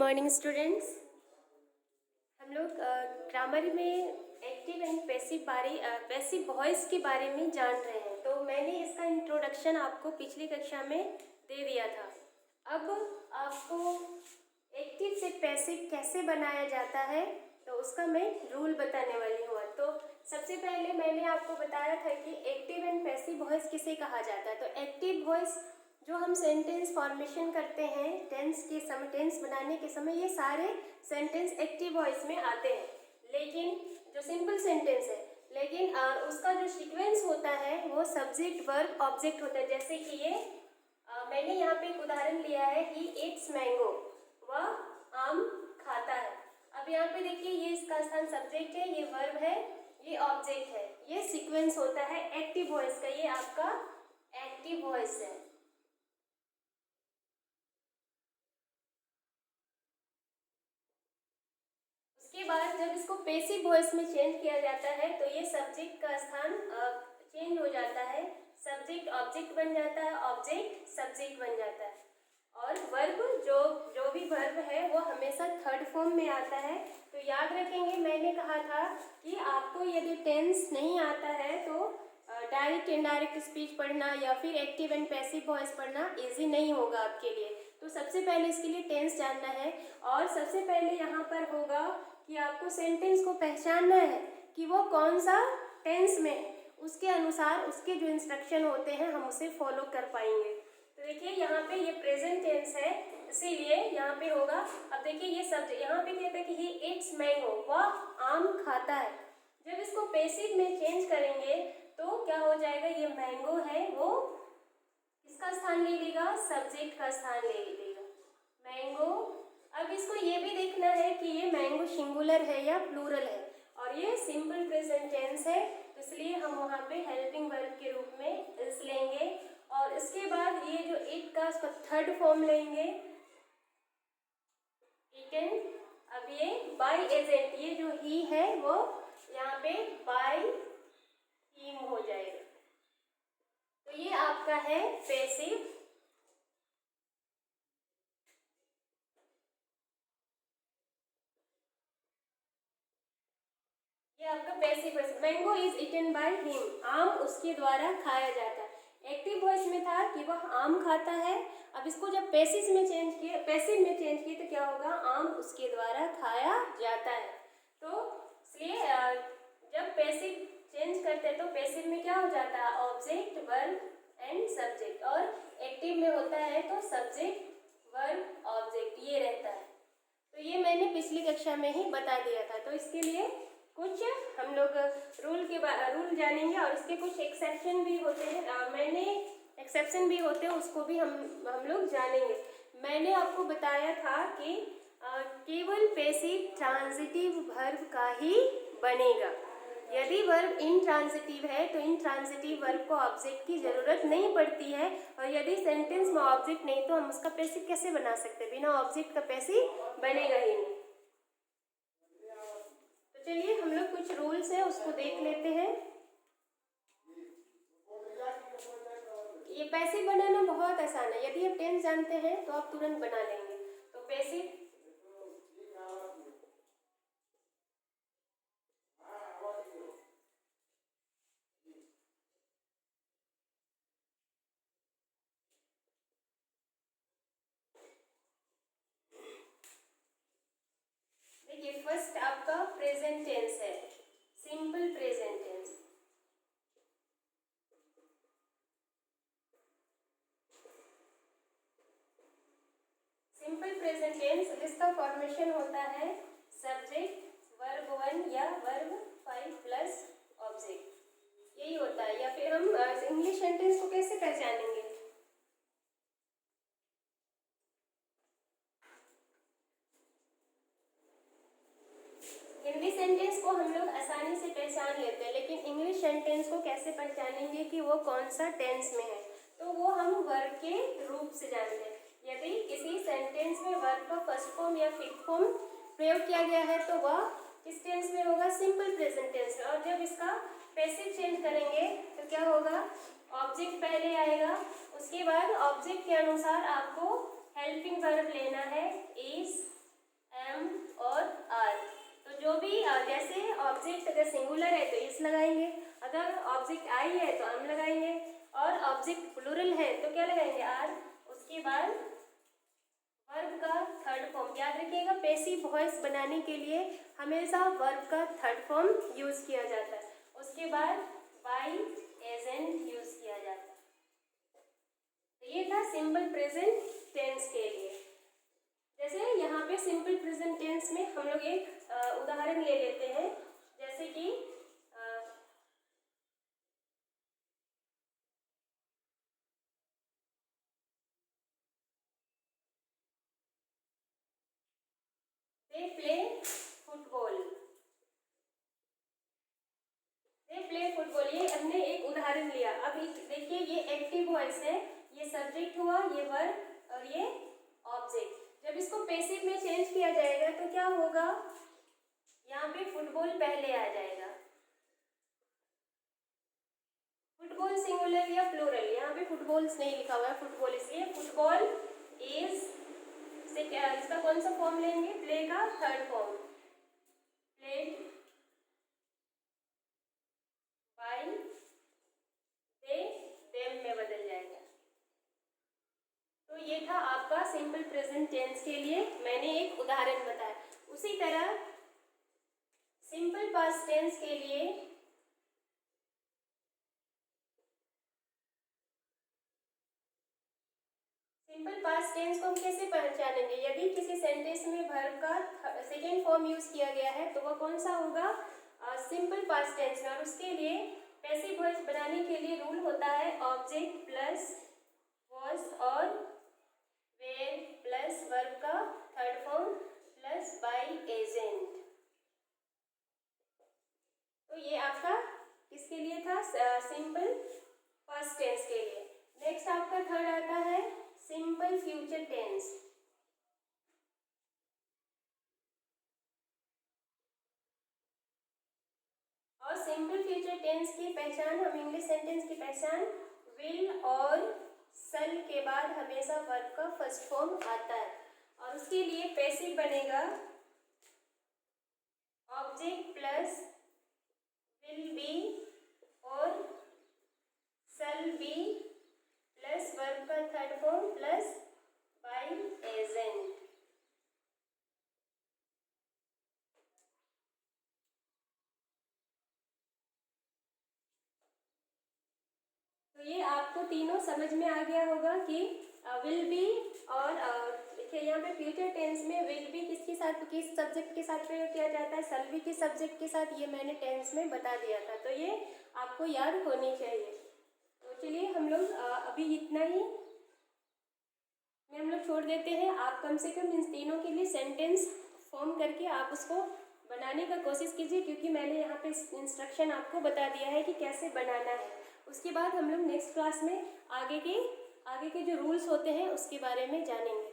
Morning students. हम लोग grammar में एक्टिव एंड पैसिव वॉइस के बारे में जान रहे हैं। तो मैंने इसका इंट्रोडक्शन आपको पिछली कक्षा में दे दिया था। अब आपको एक्टिव से पैसिव कैसे बनाया जाता है तो उसका मैं रूल बताने वाली हूँ। तो सबसे पहले मैंने आपको बताया था कि एक्टिव एंड पैसिव वॉइस किसे कहा जाता है। तो एक्टिव वॉइस जो हम सेंटेंस फॉर्मेशन करते हैं टेंस बनाने के समय, ये सारे सेंटेंस एक्टिव वॉइस में आते हैं। लेकिन जो सिंपल सेंटेंस है, लेकिन उसका जो सीक्वेंस होता है वो सब्जेक्ट वर्ब ऑब्जेक्ट होता है। जैसे कि ये मैंने यहाँ पे एक उदाहरण लिया है, ही ईट्स मैंगो, वह आम खाता है। अब यहाँ पे देखिए, ये इसका स्थान सब्जेक्ट है, ये वर्ब है, ये ऑब्जेक्ट है। ये सीक्वेंस होता है एक्टिव वॉइस का, ये आपका एक्टिव वॉइस है। उसके बाद जब इसको पैसिव वॉइस में चेंज किया जाता है तो ये सब्जेक्ट का स्थान चेंज हो जाता है, सब्जेक्ट ऑब्जेक्ट बन जाता है, ऑब्जेक्ट सब्जेक्ट बन जाता है। और वर्ब जो भी वर्ब है वो हमेशा थर्ड फॉर्म में आता है। तो याद रखेंगे, मैंने कहा था कि आपको यदि टेंस नहीं आता है तो डायरेक्ट इनडायरेक्ट स्पीच पढ़ना या फिर एक्टिव एंड पैसिव वॉइस पढ़ना इजी नहीं होगा आपके लिए। तो सबसे पहले इसके लिए टेंस जानना है। और सबसे पहले यहाँ पर होगा कि आपको सेंटेंस को पहचानना है कि वो कौन सा टेंस में है, उसके अनुसार उसके जो इंस्ट्रक्शन होते हैं हम उसे फॉलो कर पाएंगे। तो देखिए यहाँ पे ये प्रेजेंट टेंस है, इसीलिए यहाँ पे होगा। अब देखिए ये सब्जेक्ट यहाँ पे कहता है कि ही ईट्स मैंगो, वह आम खाता है। जब इसको पैसिव में चेंज करेंगे तो क्या हो जाएगा, ये मैंगो है वो किसका स्थान ले लेगा, सब्जेक्ट का स्थान ले लेगा, मैंगो। अब इसको ये भी देखना है कि ये मैंगो सिंगुलर है या प्लूरल है, और ये सिंपल प्रेजेंट टेंस है, तो इसलिए हम वहाँ पे हेल्पिंग वर्ब के रूप में इस लेंगे। और इसके बाद ये जो इट का उसका थर्ड फॉर्म लेंगे, इटन। अब ये बाय एजेंट, ये जो ही है वो यहाँ पे बाय हिम हो जाएगा। तो ये आपका है पैसिव। ये आपका passive voice, mango is eaten by him, आम उसके द्वारा खाया जाता है। एक्टिव वॉइस में था कि वह आम खाता है। अब इसको जब पैसिव में चेंज किए तो क्या होगा, आम उसके द्वारा खाया जाता है। तो इसलिए जब पैसिव चेंज करते हैं तो पैसिव में क्या हो जाता है, ऑब्जेक्ट वर्ब एंड सब्जेक्ट। और एक्टिव में होता है तो सब्जेक्ट वर्ब ऑब्जेक्ट, ये रहता है। तो ये मैंने पिछली कक्षा में ही बता दिया था। तो इसके लिए कुछ हम लोग रूल जानेंगे और इसके कुछ एक्सेप्शन भी होते हैं, एक्सेप्शन भी होते हैं, उसको भी हम लोग जानेंगे। मैंने आपको बताया था कि केवल पैसिव ट्रांजिटिव वर्ब का ही बनेगा। यदि वर्ब इंट्रांजिटिव है तो इंट्रांजिटिव वर्ब को ऑब्जेक्ट की जरूरत नहीं पड़ती है। और यदि सेंटेंस में ऑब्जेक्ट नहीं तो हम उसका पैसिव कैसे बना सकते हैं, बिना ऑब्जेक्ट का पैसिव बनेगा ही नहीं। तो चलिए हम लोग कुछ रूल्स है उसको देख लेते हैं। ये पैसिव बनाना बहुत आसान है, यदि आप टेंस जानते हैं तो आप तुरंत बना लेंगे। तो पैसिव देखिए, फर्स्ट आपका प्रेजेंट टेंस है, simple present tense. Simple present tense जिसका फॉर्मेशन होता है सब्जेक्ट वर्ब 1 या वर्ब 5 प्लस ऑब्जेक्ट, यही होता है। या फिर हम इंग्लिश सेंटेंस को कैसे पहचानेंगे, हिंदी सेंटेंस को हम लोग आसानी से पहचान लेते हैं, लेकिन इंग्लिश सेंटेंस को कैसे पहचानेंगे कि वो कौन सा टेंस में है, तो वो हम वर्ब के रूप से जानते हैं। यदि किसी सेंटेंस में वर्ब का फर्स्ट फॉर्म या फिफ्थ फॉर्म प्रयोग किया गया है तो वह किस टेंस में होगा, सिंपल प्रेजेंट टेंस में। और जब इसका पैसिव चेंज करेंगे तो क्या होगा, ऑब्जेक्ट पहले आएगा, उसके बाद ऑब्जेक्ट के अनुसार आपको हेल्पिंग वर्ब लेना है, इज, ऑब्जेक्ट अगर सिंगुलर है तो इस लगाएंगे, अगर ऑब्जेक्ट आई है तो am लगाएंगे, और ऑब्जेक्ट प्लूरल है तो क्या लगाएंगे आर। उसके बाद वर्ब का थर्ड फॉर्म याद रखिएगा, पैसिव वॉइस बनाने के लिए हमेशा वर्ब का थर्ड फॉर्म यूज किया जाता है। उसके बाद बाई एजेंट यूज किया जाता है। तो ये था सिंपल प्रेजेंट टेंस के लिए। जैसे यहाँ पे सिंपल प्रेजेंट टेंस में हम लोग एक उदाहरण ले लेते हैं, जैसे कि they play football. They play football, ये हमने एक उदाहरण लिया। अब देखिए ये एक्टिव वॉइस है, ये सब्जेक्ट हुआ, ये वर्ब और ये ऑब्जेक्ट। जब इसको पैसिव में चेंज किया जाएगा तो क्या होगा, यहाँ पे फुटबॉल पहले आ जाएगा। फुटबॉल सिंगुलर या प्लूरल, यहाँ पे फुटबॉल्स नहीं लिखा हुआ है, फुटबॉल, इसलिए फुटबॉल इज से क्या इसका कौन सा फॉर्म लेंगे, प्ले का third form, played by they them में बदल जाएगा। तो ये था आपका सिंपल प्रेजेंट टेंस के लिए मैंने एक उदाहरण बताया। उसी तरह सिंपल पास्ट टेंस के लिए सिंपल पास्ट टेंस को हम कैसे पहचानेंगे, यदि किसी सेंटेंस में वर्ब का सेकेंड फॉर्म यूज किया गया है तो वह कौन सा होगा, सिंपल पास्ट टेंस में। और उसके लिए पैसिव वॉइस बनाने के लिए रूल होता है ऑब्जेक्ट प्लस वॉज और वेयर प्लस वर्ब का third form plus by agent. तो ये आपका किसके लिए था, सिंपल पास्ट टेंस के लिए। नेक्स्ट आपका थर्ड आता है सिंपल फ्यूचर टेंस। और सिंपल फ्यूचर टेंस की पहचान, हम इंग्लिश सेंटेंस की पहचान, विल और सल के बाद हमेशा वर्ब का फर्स्ट फॉर्म आता है। और उसके लिए पैसिव बनेगा ऑब्जेक्ट प्लस विल बी और सल बी प्लस वर्ब का third form plus by agent. तो ये आपको तीनों समझ में आ गया होगा कि विल बी और देखिए यहाँ पे फ्यूचर टेंस में विल बी किसके साथ, किस सब्जेक्ट के साथ प्रयोग किया जाता है, शैल बी किस सब्जेक्ट के साथ, ये मैंने टेंस में बता दिया था। तो ये आपको याद होनी चाहिए। तो चलिए हम लोग अभी इतना ही में हम लोग छोड़ देते हैं। आप कम से कम इन तीनों के लिए सेंटेंस फॉर्म करके आप उसको बनाने का कोशिश कीजिए, क्योंकि मैंने यहाँ पे इंस्ट्रक्शन आपको बता दिया है कि कैसे बनाना है। उसके बाद हम लोग नेक्स्ट क्लास में आगे के जो रूल्स होते हैं उसके बारे में जानेंगे।